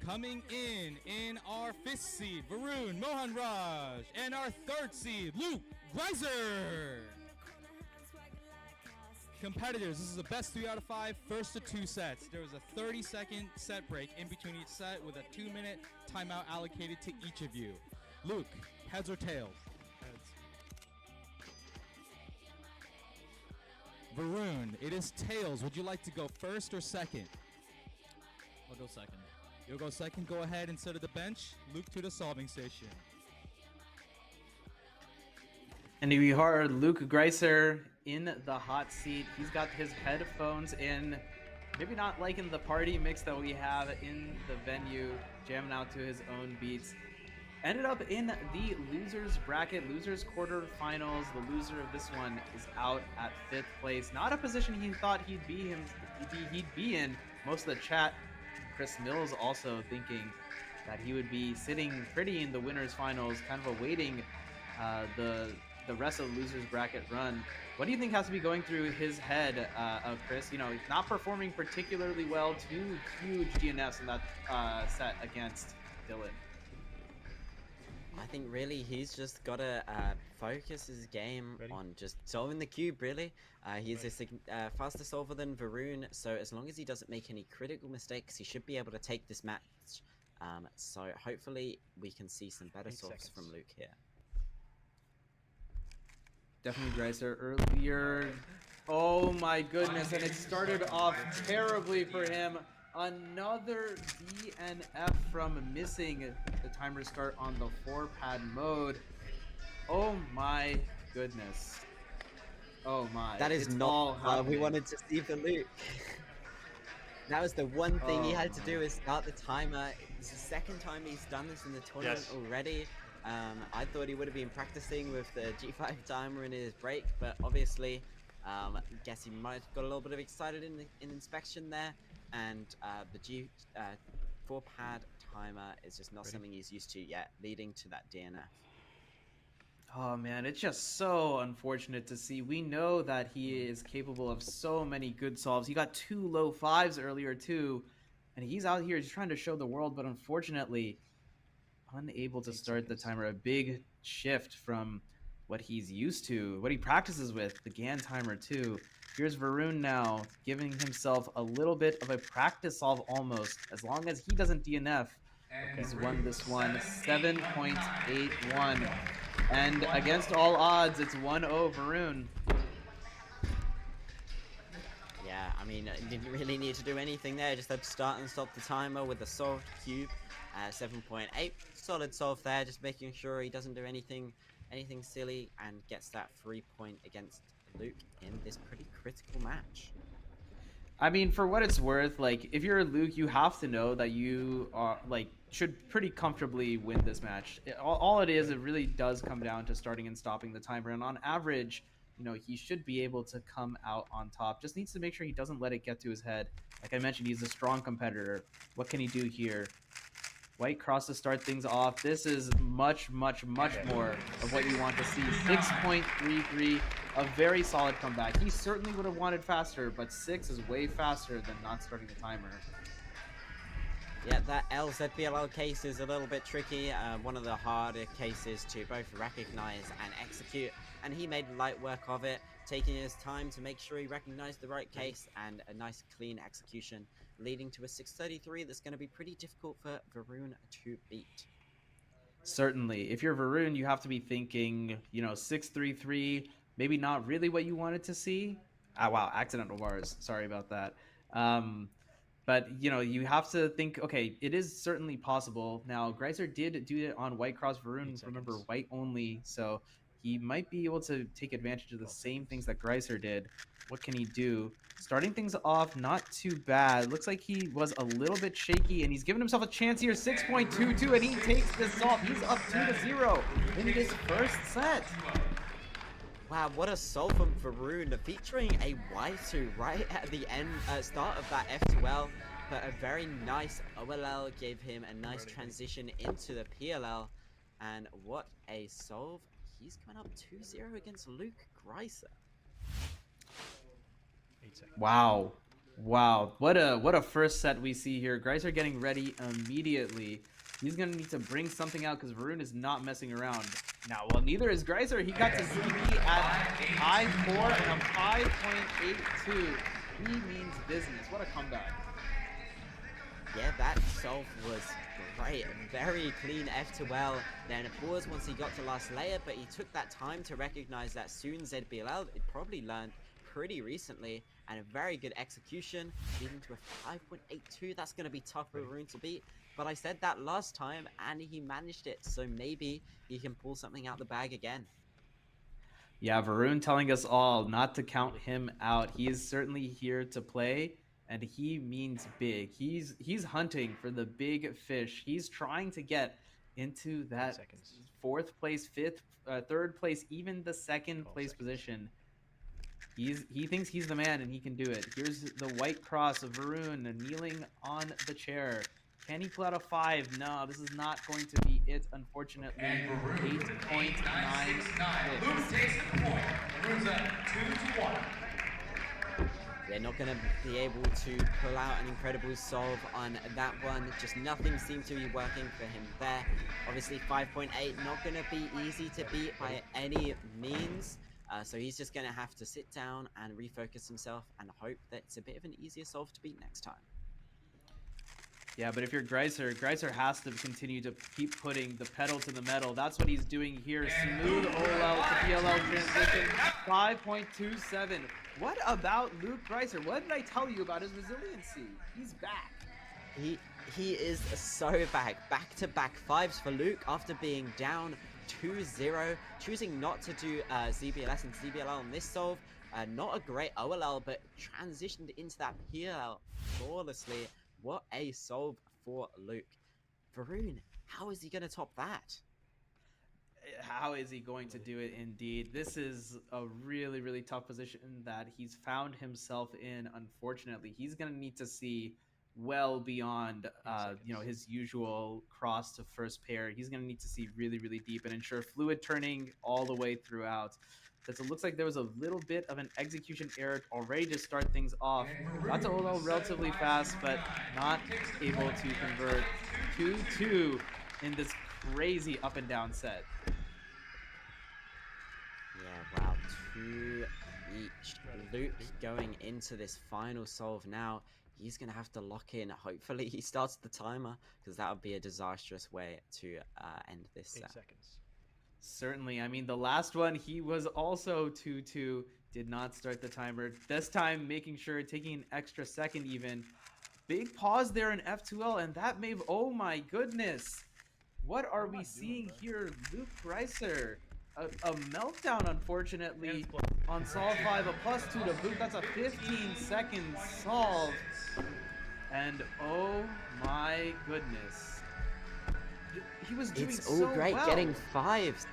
Coming in our 5th seed, Varun Mohanraj, and our 3rd seed, Luke Griesser. Competitors, this is the best 3 out of 5, first to 2 sets. There was a 30-second set break in between each set with a 2-minute timeout allocated to each of you. Luke, heads or tails? Heads. Varun, it is tails. Would you like to go first or second? I'll go second. You'll go second. Go ahead and sit at the bench. Luke to the solving station. And we heard Luke Griesser in the hot seat. He's got his headphones in. Maybe not liking the party mix that we have in the venue, jamming out to his own beats. Ended up in the losers bracket, losers quarterfinals. The loser of this one is out at 5th place. Not a position he thought he'd be in. Most of the chat, Chris Mills also thinking that he would be sitting pretty in the winners finals, kind of awaiting the rest of the losers bracket run. What do you think has to be going through his head, Chris? You know, he's not performing particularly well. 2 huge DNFs in that set against Dylan. I think really he's just got to focus his game on just solving the cube, really. He's a faster solver than Varun, so as long as he doesn't make any critical mistakes, he should be able to take this match. So hopefully we can see some better solves from Luke here. Definitely Griesser earlier. Oh my goodness, and it started off terribly for him. Another DNF from missing the timer start on the 4-pad mode. Oh my goodness. Oh my. That is not what we wanted to see for Luke. That was the one thing he had to do, is start the timer. It's the 2nd time he's done this in the tournament already. I thought he would have been practicing with the G5 timer in his break, but obviously, guess he might have got a little bit of excited in inspection there, and the G4-pad timer is just not something he's used to yet, leading to that DNF. Oh man, it's just so unfortunate to see. We know that he is capable of so many good solves. He got 2 low 5s earlier too, and he's out here just trying to show the world, but unfortunately unable to start the timer. A big shift from what he's used to, what he practices with, the GAN timer too. Here's Varun now, giving himself a little bit of a practice solve almost. As long as he doesn't DNF, he's won this one 7.81. And against all odds, it's 1-0 Varun. Yeah, I mean, didn't really need to do anything there. Just had to start and stop the timer with a solved cube. 7.8, solid solve there, just making sure he doesn't do anything silly and gets that 3-point against Luke in this pretty critical match. I mean, for what it's worth, like, if you're Luke, you have to know that you are, like, should pretty comfortably win this match. All it is, it really does come down to starting and stopping the timer, and on average, you know, he should be able to come out on top. Just needs to make sure he doesn't let it get to his head. Like I mentioned, he's a strong competitor. What can he do here? White cross to start things off. This is much, much, much more of what you want to see. 6.33, a very solid comeback. He certainly would have wanted faster, but 6 is way faster than not starting the timer. Yeah, that LZBLL case is a little bit tricky. One of the harder cases to both recognize and execute, and he made light work of it, taking his time to make sure he recognized the right case and a nice clean execution, leading to a 633 that's going to be pretty difficult for Varun to beat. Certainly. If you're Varun, you have to be thinking, you know, 633, maybe not really what you wanted to see. Ah, wow, accidental bars. Sorry about that. But, you know, you have to think, okay, it is certainly possible. Now, Griesser did do it on White Cross. Varun, remember, white only, so he might be able to take advantage of the same things that Griesser did. What can he do? Starting things off, not too bad. Looks like he was a little bit shaky, and he's given himself a chance here. 6.22, and he takes this off. He's up 2-0 in this first set. Wow, what a solve from Varun, featuring a Y2 right at the end, start of that F2L, but a very nice OLL gave him a nice transition into the PLL, and what a solve. He's coming up 2-0 against Luke Griesser. Wow. Wow, what a first set we see here. Griesser getting ready immediately. He's gonna need to bring something out because Varun is not messing around. Now, well, neither is Griesser. He got to ZB at I4 and a 5.82. He means business. What a comeback. Yeah, that solve was great. Very clean F2L. Then a pause once he got to last layer, but he took that time to recognize that soon ZBLL, it probably learned pretty recently, and a very good execution, leading to a 5.82. That's going to be tough for Varun to beat. But I said that last time, and he managed it, so maybe he can pull something out the bag again. Yeah, Varun telling us all not to count him out. He is certainly here to play, and he means big. He's hunting for the big fish. He's trying to get into that fourth place, third place, even the second place position. He thinks he's the man and he can do it. Here's the white cross of Varun kneeling on the chair. Can he pull out a 5? No, this is not going to be it, unfortunately. 8.96. Luke takes the point. Varun's at 2-1. They're not going to be able to pull out an incredible solve on that one. Just nothing seemed to be working for him there. Obviously 5.8 not going to be easy to beat by any means. So he's just going to have to sit down and refocus himself and hope that it's a bit of an easier solve to beat next time. Yeah, but if you're Griesser has to continue to keep putting the pedal to the metal. That's what he's doing here. Smooth OL to PLL transition. 5.27. What about Luke Griesser? What did I tell you about his resiliency? He's back. He is so back. Back-to-back 5s for Luke after being down 2-0. Choosing not to do ZBLS and ZBLL on this solve. Not a great OLL, but transitioned into that PLL flawlessly. What a solve for Luke. Varun, how is he going to top that? How is he going to do it indeed? This is a really, really tough position that he's found himself in, unfortunately. He's going to need to see well beyond his usual cross to first pair. He's going to need to see really, really deep and ensure fluid turning all the way throughout. Because it looks like there was a little bit of an execution error already to start things off. Got to OL relatively fast, but not able to convert. 2-2 in this crazy up and down set. Yeah, wow, 2 each. Luke going into this final solve now. He's going to have to lock in. Hopefully he starts the timer, because that would be a disastrous way to end this set. 8 seconds. Certainly. I mean, the last one, he was also 2-2. Did not start the timer. This time, making sure, taking an extra second even. Big pause there in F2L, and that made, oh my goodness. What are we seeing here? Luke Griesser. A meltdown, unfortunately, on solve 5. A +2 to boot. That's a 15-second solve. And oh my goodness. He was doing it's all so great well. Getting 5s.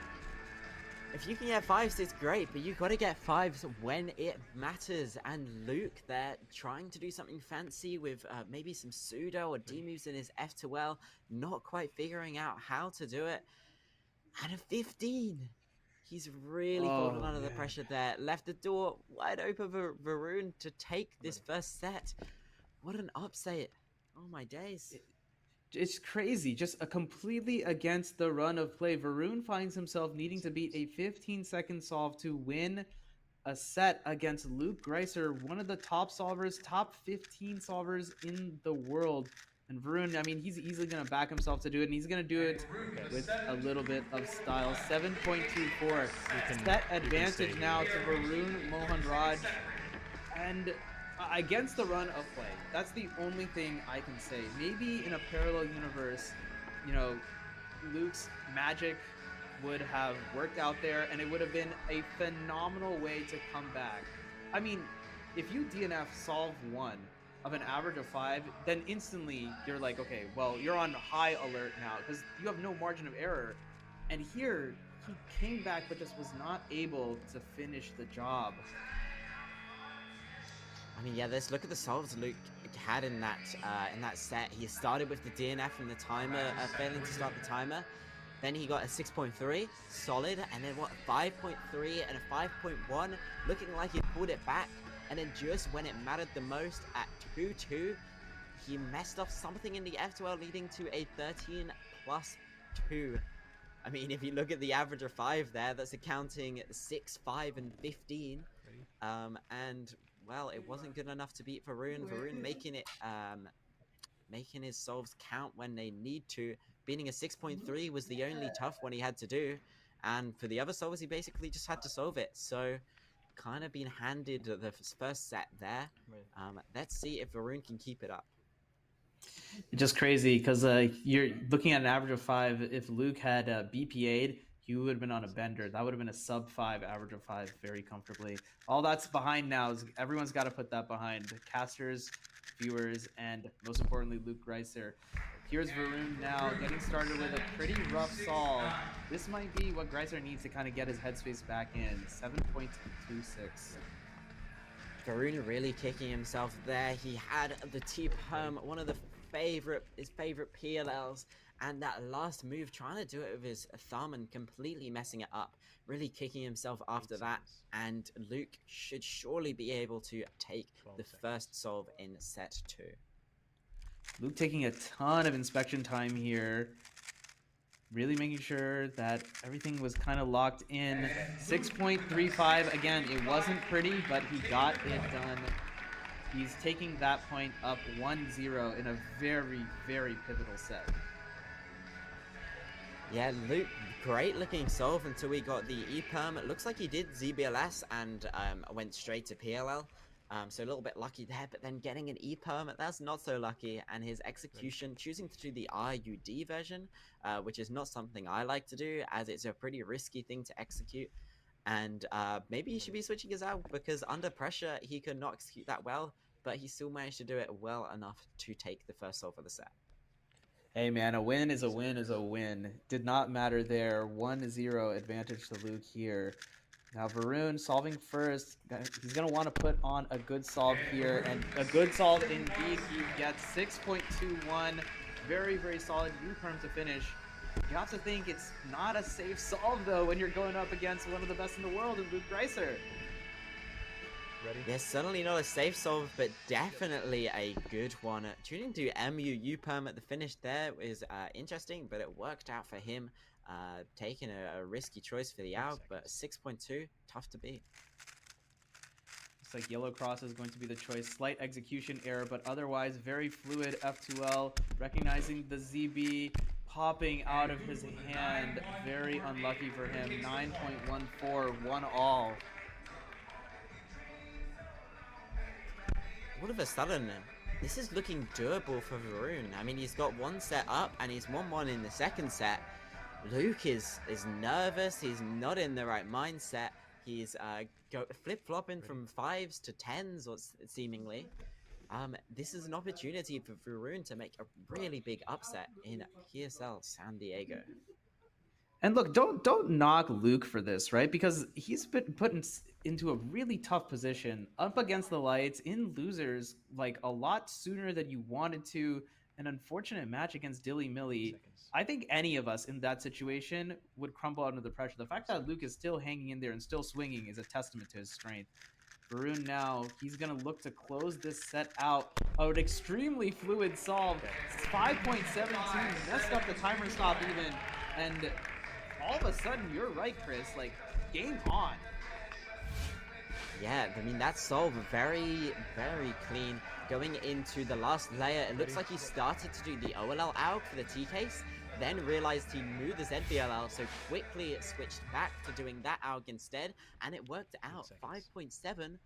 If you can get 5s, it's great, but you got to get 5s when it matters. And Luke, they're trying to do something fancy with maybe some pseudo or D moves in his F2L, not quite figuring out how to do it. And a 15. He's really fallen under the pressure there. Left the door wide open for Varun to take this first set. What an upset. Oh my days. It's crazy. Just a completely against the run of play. Varun finds himself needing to beat a 15-second solve to win a set against Luke Griesser, one of the top solvers, top 15 solvers in the world. And Varun, I mean, he's easily going to back himself to do it, and he's going to do it with a little bit of style. 7.24. Set advantage now to Varun Mohanraj. And against the run of play, that's the only thing I can say. Maybe in a parallel universe, Luke's magic would have worked out there, and it would have been a phenomenal way to come back. I mean, if you DNF solve 1 of an average of 5, then instantly you're like, okay, well, you're on high alert now because you have no margin of error. And here, he came back but just was not able to finish the job. I mean, yeah, let's look at the solves Luke had in that set. He started with the DNF from the timer, failing to start the timer. Then he got a 6.3, solid, and then what, 5.3 and a 5.1, looking like he pulled it back. and then just when it mattered the most at 2-2, he messed up something in the F12, leading to a 13+2. I mean, if you look at the average of 5 there, that's accounting 6, 5, and 15. And well, it wasn't good enough to beat Varun. Varun making his solves count when they need to. Beating a 6.3 was the only tough one he had to do, and for the other solves, he basically just had to solve it. So, kind of been handed the first set there. Let's see if Varun can keep it up. It's just crazy because you're looking at an average of 5. If Luke had BPA'd, he would have been on a bender. That would have been a sub 5 average of 5 very comfortably. All that's behind now is everyone's got to put that behind. Casters, viewers, and most importantly, Luke Griesser. Here's Varun now getting started with a pretty rough solve. This might be what Griesser needs to kind of get his headspace back in. 7.26. Varun really kicking himself there. He had the T-perm, one of his favorite PLLs, and that last move, trying to do it with his thumb and completely messing it up. Really kicking himself after that, and Luke should surely be able to take the first solve in set 2. Luke taking a ton of inspection time here. Really making sure that everything was kind of locked in. 6.35. Again, it wasn't pretty, but he got it done. He's taking that point up 1-0 in a very, very pivotal set. Yeah, Luke, great looking solve until we got the E-perm. It looks like he did ZBLS and went straight to PLL. So a little bit lucky there, but then getting an E-perm, that's not so lucky. And his execution, choosing to do the RUD version, which is not something I like to do, as it's a pretty risky thing to execute. And maybe he should be switching his out, because under pressure, he could not execute that well, but he still managed to do it well enough to take the first solve of the set. Hey man, a win is a win is a win. Did not matter there. 1-0 advantage to Luke here. Now Varun solving first. He's going to want to put on a good solve here, and a good solve indeed. He gets 6.21. Very, very solid U-perm to finish. You have to think it's not a safe solve, though, when you're going up against one of the best in the world in Luke Griesser. Ready? Yes, certainly not a safe solve, but definitely a good one. Tuning to MU U-perm at the finish there is interesting, but it worked out for him. Taking a risky choice for the out, but 6.2, tough to beat. Looks like yellow cross is going to be the choice. Slight execution error, but otherwise very fluid F2L. Recognizing the ZB popping out of his hand. Very unlucky for him. 9.14, 1-all. All of a sudden, this is looking doable for Varun. I mean, he's got one set up and he's 1-1 in the second set. Luke is nervous. He's not in the right mindset. He's flip-flopping from 5s to 10s, or seemingly. This is an opportunity for Varun to make a really big upset in PSL San Diego. And look, don't knock Luke for this, right? Because he's been put into a really tough position, up against the lights, in losers, like a lot sooner than you wanted to. An unfortunate match against Dilly Millie. I think any of us in that situation would crumble under the pressure. The fact that Luke is still hanging in there and still swinging is a testament to his strength. Varun now, he's going to look to close this set out. Oh, an extremely fluid solve. 5.72, messed up the timer stop even. And all of a sudden, you're right, Chris, like, game on. Yeah, I mean, that solve very, very clean. Going into the last layer, it looks like he started to do the OLL out for the T-case, then realized he knew the ZBLL, so quickly switched back to doing that AUG instead, and it worked out. 5.7.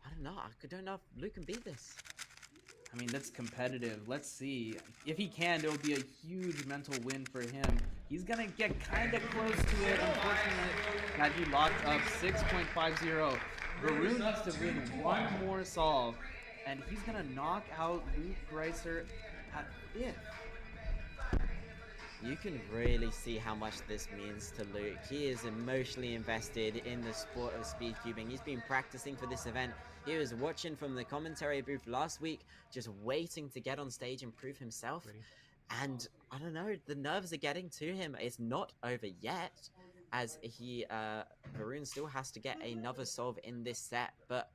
I don't know. I don't know if Luke can beat this. I mean, that's competitive. Let's see. If he can, it'll be a huge mental win for him. He's going to get kind of close to it, unfortunately. Had he locked up 6.50. Varun needs to win one more solve, and he's going to knock out Luke Griesser at 5th. You can really see how much this means to Luke. He is emotionally invested in the sport of speedcubing. He's been practicing for this event. He was watching from the commentary booth last week, just waiting to get on stage and prove himself. And I don't know, the nerves are getting to him. It's not over yet, as Varun still has to get another solve in this set. But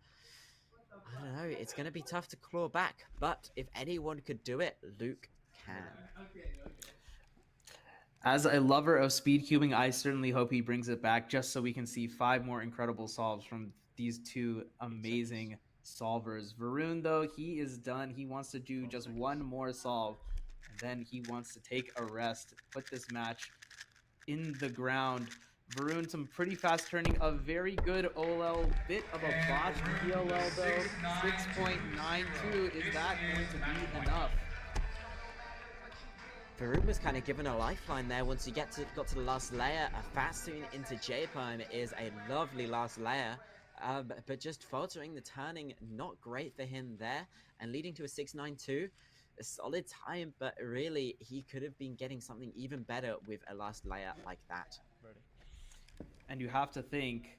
I don't know. It's going to be tough to claw back, but if anyone could do it, Luke can. As a lover of speedcubing, I certainly hope he brings it back just so we can see 5 more incredible solves from these two amazing solvers. Varun, though, he is done. He wants to do just one more solve, and then he wants to take a rest, put this match in the ground. Varun, some pretty fast turning, a very good OLL, bit of a botched PLL though. 6.92, is that going to be enough? Varun was kind of given a lifeline there once you got to the last layer. A fast tune into J-Prime is a lovely last layer, but just faltering the turning, not great for him there, and leading to a 6.92. A solid time, but really he could have been getting something even better with a last layer like that. And you have to think,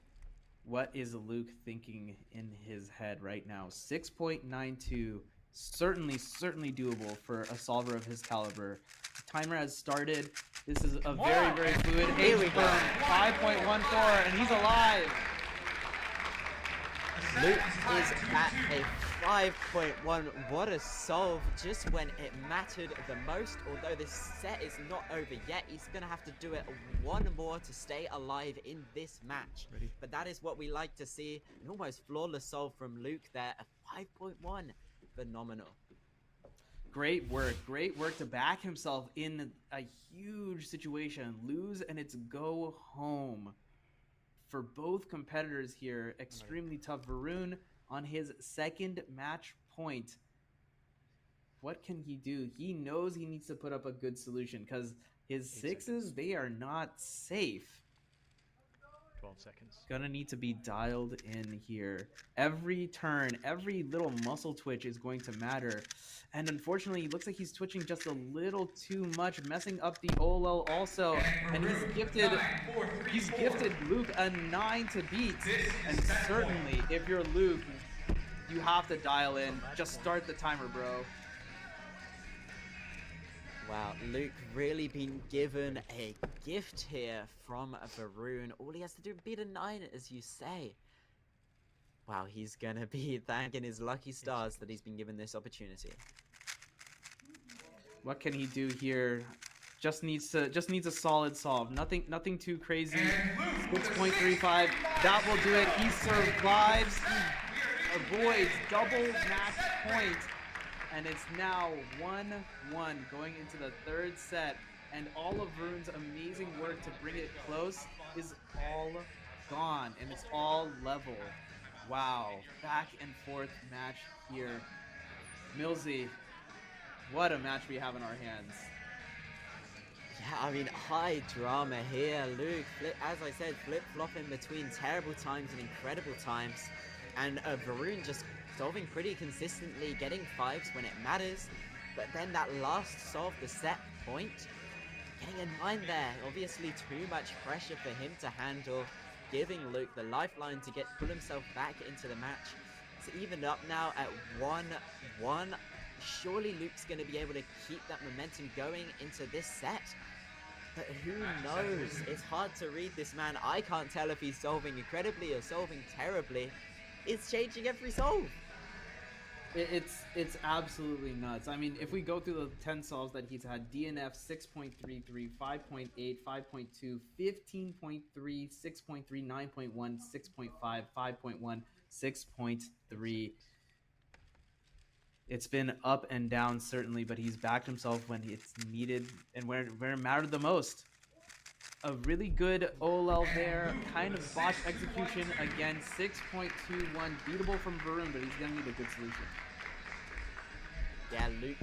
what is Luke thinking in his head right now? 6.92, certainly doable for a solver of his caliber. The timer has started. This is a very fluid. Here we go. 5.14, and he's alive. Luke is at a 5.1. What a solve just when it mattered the most. Although this set is not over yet, he's going to have to do it one more to stay alive in this match. But that is what we like to see. An almost flawless solve from Luke there. A 5.1. Phenomenal. Great work to back himself in a huge situation. Lose and it's go home. For both competitors here, extremely tough. Varun on his second match point. What can he do? He knows he needs to put up a good solution because his sixes, they are not safe. 12 seconds. Gonna need to be dialed in here. Every turn, every little muscle twitch is going to matter. And unfortunately, it looks like he's twitching just a little too much, messing up the OLL also. And he's gifted Luke a 9 to beat. And certainly, if you're Luke, you have to dial in. Just start the timer, bro. Wow, Luke really been given a gift here from Varun. All he has to do is beat a 9, as you say. Wow, he's gonna be thanking his lucky stars that he's been given this opportunity. What can he do here? Just needs a solid solve. Nothing too crazy. 6.35. That will do it. He survives. He avoids double match point. And it's now 1-1 going into the third set. And all of Varun's amazing work to bring it close is all gone. And it's all level. Wow. Back and forth match here. Millsy, what a match we have in our hands. Yeah, I mean, high drama here. Luke, as I said, flip-flopping between terrible times and incredible times. And Varun just solving pretty consistently, getting 5s when it matters. But then that last solve, the set point, getting a 9 there. Obviously too much pressure for him to handle, giving Luke the lifeline to pull himself back into the match. It's evened up now at 1-1. Surely Luke's going to be able to keep that momentum going into this set. But who knows? It's hard to read this man. I can't tell if he's solving incredibly or solving terribly. It's changing every solve. It's absolutely nuts. I mean, if we go through the 10 solves that he's had, DNF 6.33, 5.8, 5.2, 15.3, 6.3, 9.1, 6.5, 5.1, 6.3. It's been up and down, certainly, but he's backed himself when it's needed and where it mattered the most. A really good OLL there, kind of botched execution. Again, 6.21, beatable from Varun, but he's going to need a good solution. Yeah, Luke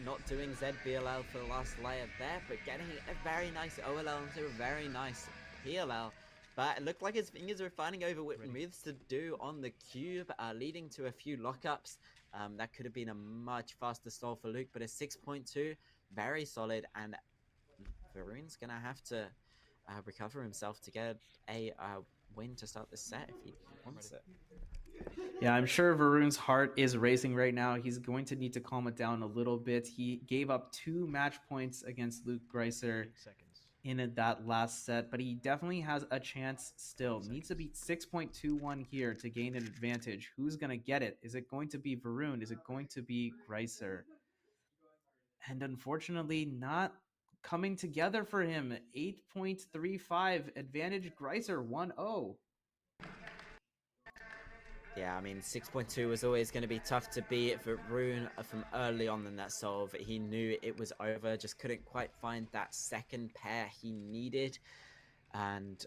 not doing ZBLL for the last layer there, but getting a very nice OLL into a very nice PLL. But it looked like his fingers were finding over what moves to do on the cube, leading to a few lockups. That could have been a much faster solve for Luke, but a 6.2, very solid, and Varun's going to have to recover himself to get a win to start the set if he wants it. Yeah, I'm sure Varun's heart is racing right now. He's going to need to calm it down a little bit. He gave up 2 match points against Luke Griesser in that last set, but he definitely has a chance still. Needs to beat 6.21 here to gain an advantage. Who's going to get it? Is it going to be Varun? Is it going to be Griesser? And unfortunately, not coming together for him. 8.35 advantage. Griesser 1-0. Yeah, I mean, 6.2 was always going to be tough to beat. Varun from early on in that solve, he knew it was over, just couldn't quite find that second pair he needed. And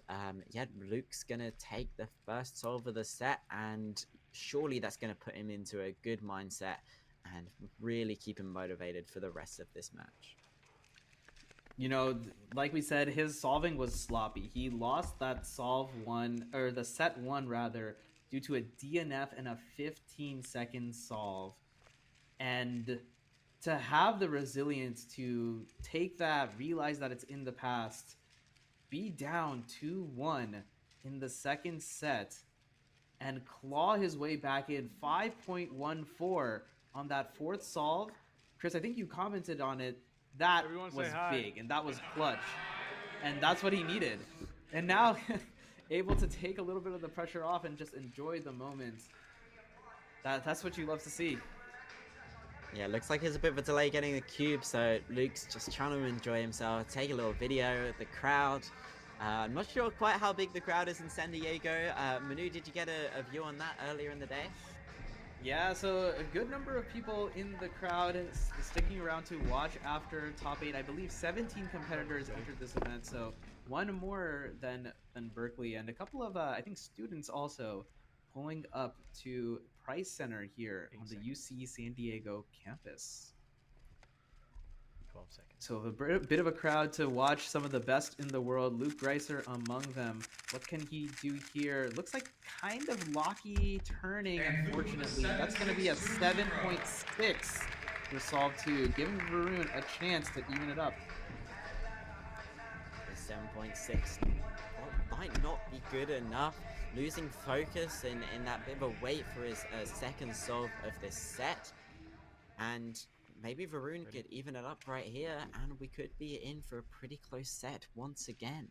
yeah, Luke's going to take the first solve of the set, and surely that's going to put him into a good mindset and really keep him motivated for the rest of this match. You know, like we said, his solving was sloppy. He lost that solve one, or the set one rather, due to a DNF and a 15-second solve. And to have the resilience to take that, realize that it's in the past, be down 2-1 in the second set, and claw his way back in 5.14 on that fourth solve. Chris, I think you commented on it. That was big, and that was clutch. And that's what he needed. And now able to take a little bit of the pressure off and just enjoy the moment. That's what you love to see. Yeah, looks like there's a bit of a delay getting the cube, so Luke's just trying to enjoy himself, take a little video of the crowd. I'm not sure quite how big the crowd is in San Diego. Manu, did you get a view on that earlier in the day? Yeah, so a good number of people in the crowd sticking around to watch after top 8. I believe 17 competitors entered this event, so one more than Berkeley, and a couple of, I think, students also pulling up to Price Center here on the UC San Diego campus. 12 seconds. So a bit of a crowd to watch some of the best in the world. Luke Griesser among them. What can he do here? Looks like kind of locky turning, unfortunately. That's going to be a 7.6 for solve 2, giving Varun a chance to even it up. 7.6 might not be good enough. Losing focus in that bit of a wait for his second solve of this set. And maybe Varun could even it up right here, and we could be in for a pretty close set once again.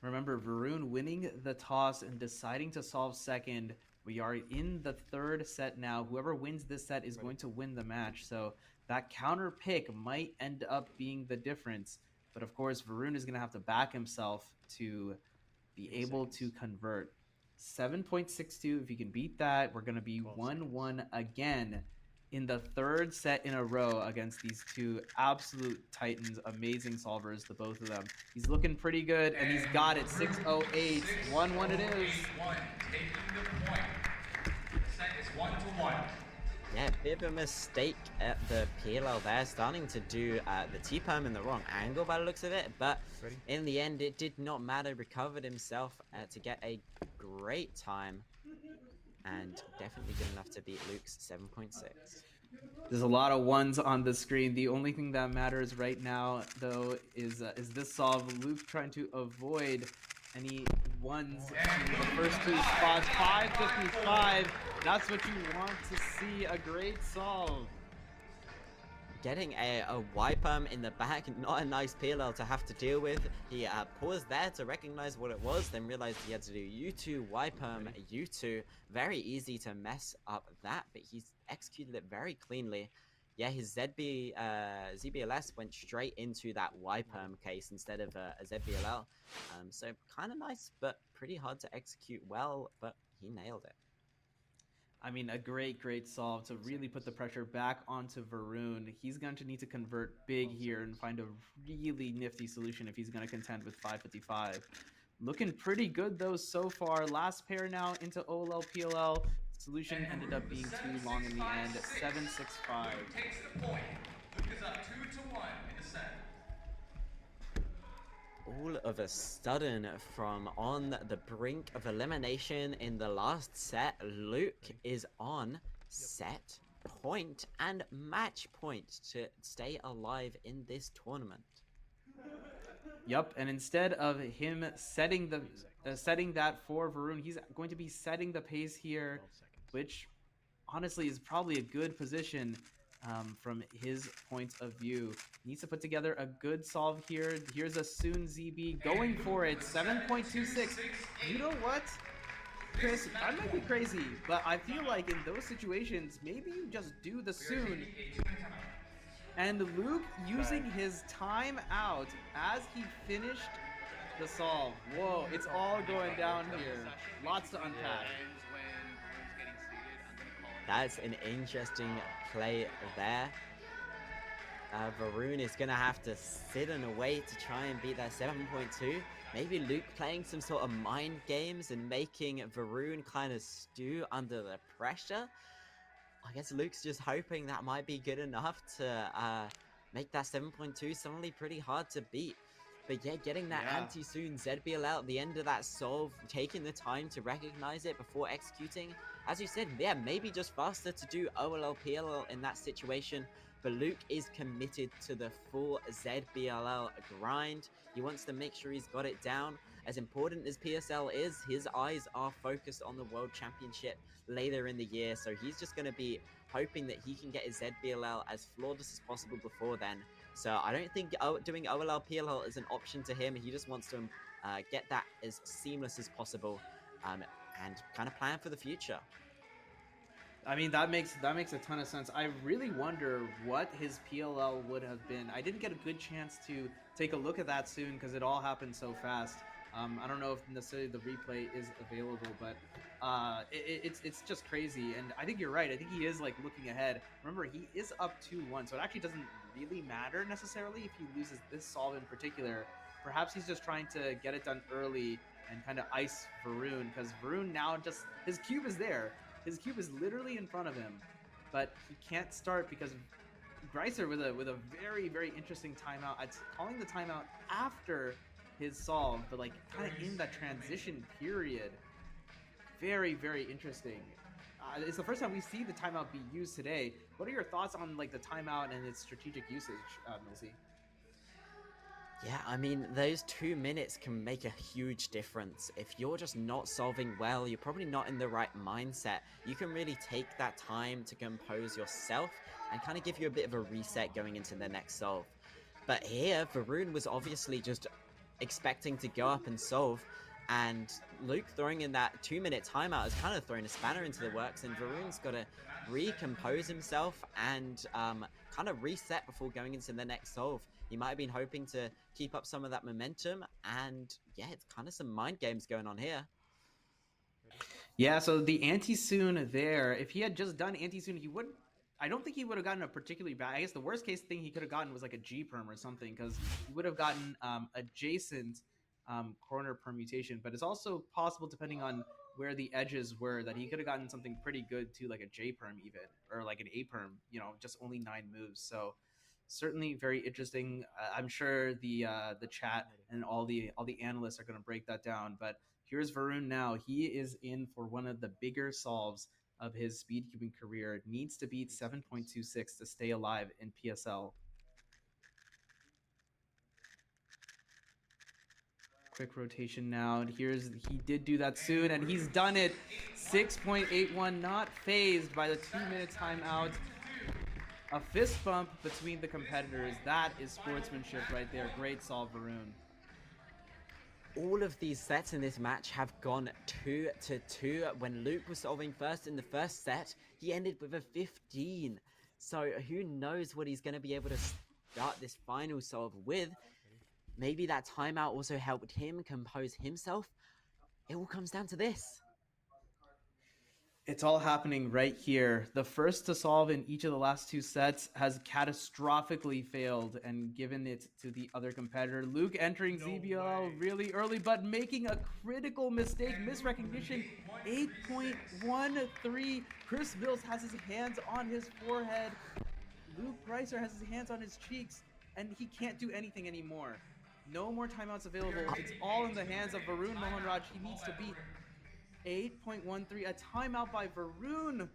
Remember, Varun winning the toss and deciding to solve second. We are in the third set now. Whoever wins this set is going to win the match. So that counter pick might end up being the difference. But of course, Varun is going to have to back himself to be able to convert. 7.62, if you can beat that, we're going to be 1-1 again in the third set in a row against these two absolute titans, amazing solvers, the both of them. He's looking pretty good, and he's got it. 6:08, 1-1 it is. Taking the point. The set is 1-1. Yeah, bit of a mistake at the PLL there, starting to do the T-perm in the wrong angle by the looks of it, but in the end it did not matter. Recovered himself to get a great time, and definitely good enough to beat Luke's 7.6. There's a lot of ones on the screen. The only thing that matters right now, though, is this solve. Luke trying to avoid any ones in the first two spots. 5.55. That's what you want to see. A great solve. Getting a Y-perm in the back, not a nice PLL to have to deal with. He paused there to recognize what it was, then realized he had to do U2, Y-perm, U2. Very easy to mess up that, but he's executed it very cleanly. Yeah, his ZBLS went straight into that Y-perm case instead of a ZBLL. So kind of nice, but pretty hard to execute well, but he nailed it. I mean, a great solve to really put the pressure back onto Varun. He's going to need to convert big here and find a really nifty solution if he's going to contend with 5.55. Looking pretty good, though, so far. Last pair now into OLL, PLL. Solution ended up being too long in the end. 7.65. Luke takes the point. Luke is up 2-1 in the set. All of a sudden, from on the brink of elimination in the last set, Luke is on set point and match point to stay alive in this tournament. Yep, and instead of him setting that for Varun, he's going to be setting the pace here, which honestly is probably a good position from his point of view. Needs to put together a good solve here. Here's a Soon ZB going for it. 7.26. You know what, Chris? I might be crazy, but I feel like in those situations, maybe you just do the Soon. And Luke using his time out as he finished the solve. Whoa, it's all going down here. Lots to unpack. That's an interesting play there. Varun is going to have to sit and wait to try and beat that 7.2. Maybe Luke playing some sort of mind games and making Varun kind of stew under the pressure. I guess Luke's just hoping that might be good enough to make that 7.2 suddenly pretty hard to beat. But yeah, getting that anti-Soon ZBL out at the end of that solve, taking the time to recognize it before executing. As you said, yeah, maybe just faster to do OLL PLL in that situation. But Luke is committed to the full ZBLL grind. He wants to make sure he's got it down. As important as PSL is, his eyes are focused on the World Championship later in the year. So he's just going to be hoping that he can get his ZBLL as flawless as possible before then. So I don't think doing OLL PLL is an option to him. He just wants to get that as seamless as possible and kind of plan for the future. I mean, that makes a ton of sense. I really wonder what his PLL would have been. I didn't get a good chance to take a look at that soon because it all happened so fast. I don't know if necessarily the replay is available, but it's just crazy. And I think you're right. I think he is like looking ahead. Remember, he is up 2-1, so it actually doesn't really matter necessarily if he loses this solve in particular. Perhaps he's just trying to get it done early and kind of ice Varun, because Varun now just, his cube is there. His cube is literally in front of him, but he can't start because Griesser with a very, very interesting timeout. It's calling the timeout after his solve, but like kind of in that transition period. Very, very interesting. It's the first time we see the timeout be used today. What are your thoughts on like the timeout and its strategic usage, Milsey? Yeah, I mean, those 2 minutes can make a huge difference. If you're just not solving well, you're probably not in the right mindset. You can really take that time to compose yourself and kind of give you a bit of a reset going into the next solve. But here, Varun was obviously just expecting to go up and solve, and Luke throwing in that 2-minute timeout has kind of thrown a spanner into the works, and Varun's got to recompose himself and kind of reset before going into the next solve. He might have been hoping to keep up some of that momentum, and yeah, it's kind of some mind games going on here. Yeah, so the anti-Soon there, if he had just done anti-Soon, he would, I don't think he would have gotten a particularly bad, I guess the worst case thing he could have gotten was like a G-perm or something, because he would have gotten adjacent corner permutation, but it's also possible, depending on where the edges were, that he could have gotten something pretty good too, like a J-perm even, or like an A-perm, you know, just only 9 moves. So certainly very interesting. I'm sure the chat and all the analysts are going to break that down, but here's Varun now. He is in for one of the bigger solves of his speedcubing career. Needs to beat 7.26 to stay alive in PSL. Quick rotation now. And here's, he did do that soon, and he's done it. 6.81, not phased by the 2-minute timeout. A fist bump between the competitors. That is sportsmanship right there. Great solve, Varun. All of these sets in this match have gone 2-2. When Luke was solving first in the first set, he ended with a 15. So who knows what he's going to be able to start this final solve with. Maybe that timeout also helped him compose himself. It all comes down to this. It's all happening right here. The first to solve in each of the last 2 sets has catastrophically failed and given it to the other competitor. Luke entering ZBL really early, but making a critical mistake. Misrecognition, 8.13. Chris Mills has his hands on his forehead. Luke Griesser has his hands on his cheeks, and he can't do anything anymore. No more timeouts available. It's all in the hands of Varun Mohanraj. He needs to beat 8.13, a timeout by Varun.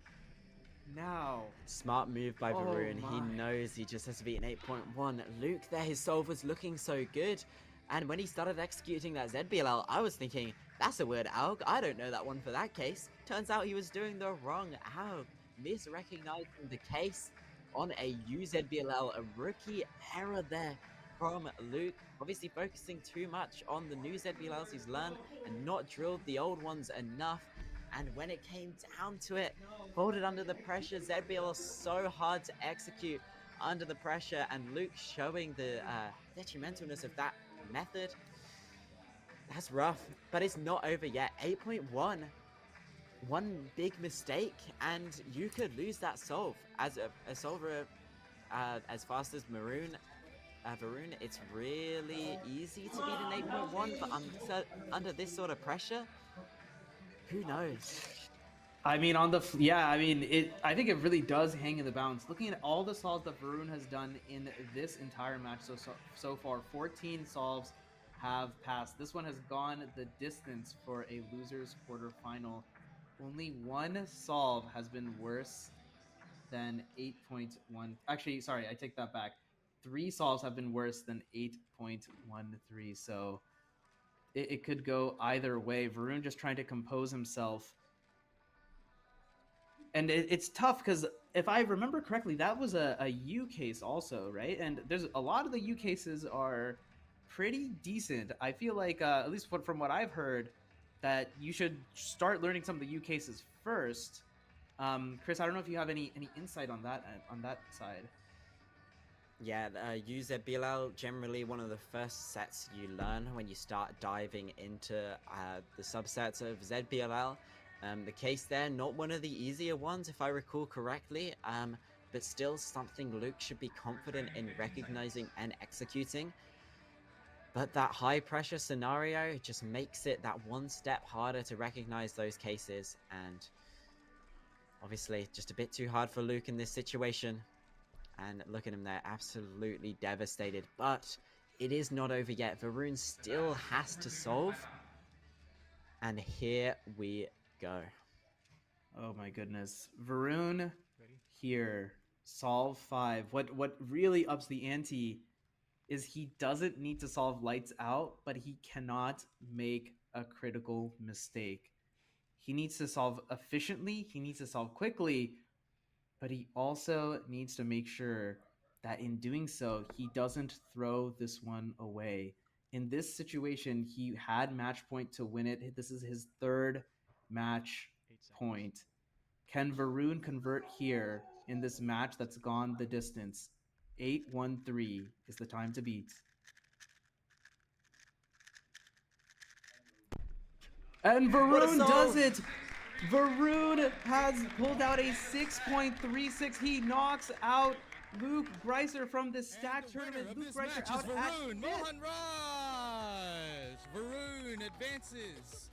Now, smart move by Varun. He knows he just has to beat an 8.1. Luke there, his solve was looking so good, and when he started executing that ZBLL, I was thinking, that's a weird AUG. I don't know that one for that case. Turns out he was doing the wrong AUG, misrecognizing the case. on a UZBLL, a rookie error there from Luke. Obviously focusing too much on the new ZBLLs he's learned and not drilled the old ones enough. And when it came down to it, folded under the pressure. ZBL is so hard to execute under the pressure, and Luke showing the detrimentalness of that method. That's rough, but it's not over yet. 8.1. One big mistake, and you could lose that solve. As a solver as fast as Varun, it's really easy to beat an 8.1, but under this sort of pressure, who knows? I mean, I think it really does hang in the balance. Looking at all the solves that Varun has done in this entire match so far, 14 solves have passed. This one has gone the distance for a loser's quarterfinal. Only one solve has been worse than 8.1. Actually, sorry, I take that back. 3 solves have been worse than 8.13. So it could go either way. Varun just trying to compose himself. And it's tough because if I remember correctly, that was a U case also, right? And there's a lot of the U cases are pretty decent. I feel like, at least from what I've heard, that you should start learning some of the U cases first. Chris, I don't know if you have any insight on that side. Yeah, UZBLL, generally one of the first sets you learn when you start diving into the subsets of ZBLL. The case there, not one of the easier ones, if I recall correctly, but still something Luke should be confident in recognizing and executing. But that high pressure scenario just makes it that one step harder to recognize those cases, and obviously just a bit too hard for Luke in this situation. And look at him there, absolutely devastated. But it is not over yet. Varun still has to solve. And here we go. Oh my goodness. Varun here, solve 5. What really ups the ante is he doesn't need to solve lights out, but he cannot make a critical mistake. He needs to solve efficiently, he needs to solve quickly, but he also needs to make sure that in doing so, he doesn't throw this one away. In this situation, he had match point to win it. This is his 3rd match point. Can Varun convert here in this match that's gone the distance? 8-1-3 is the time to beat. And Varun does it! Varun has pulled out a 6.36. He knocks out Luke Griesser from the stack tournament. Luke Griesser out Varun at Mohanraj! Varun advances.